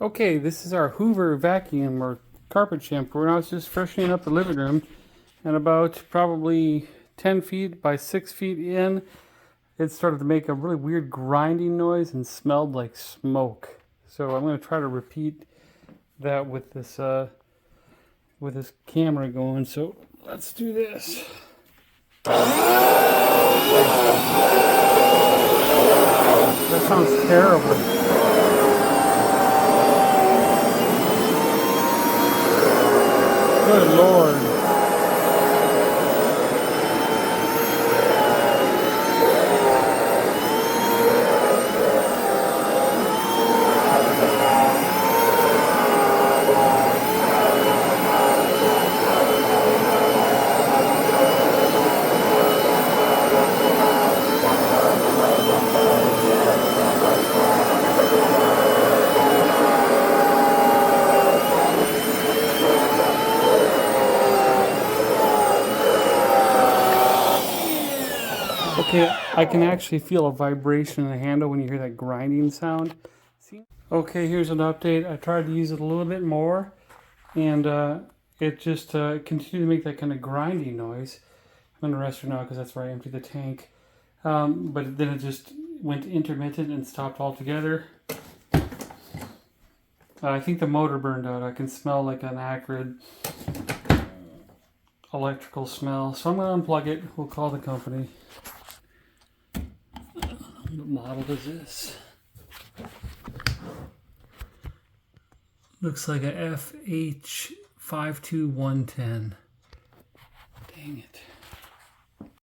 Okay, this is our Hoover vacuum or carpet shampoo. Now it's just freshening up the living room, and about probably 10 feet by 6 feet in, it started to make a really weird grinding noise and smelled like smoke. So I'm going to try to repeat that with this camera going. So let's do this. That sounds terrible. Good Lord. Okay, I can actually feel a vibration in the handle when you hear that grinding sound. Okay, here's an update. I tried to use it a little bit more, and it just continued to make that kind of grinding noise. I'm going to rest her now because that's where I emptied the tank. But then it just went intermittent and stopped altogether. I think the motor burned out. I can smell like an acrid electrical smell. So I'm going to unplug it. We'll call the company. What model is this? Looks like a FH52110. Dang it.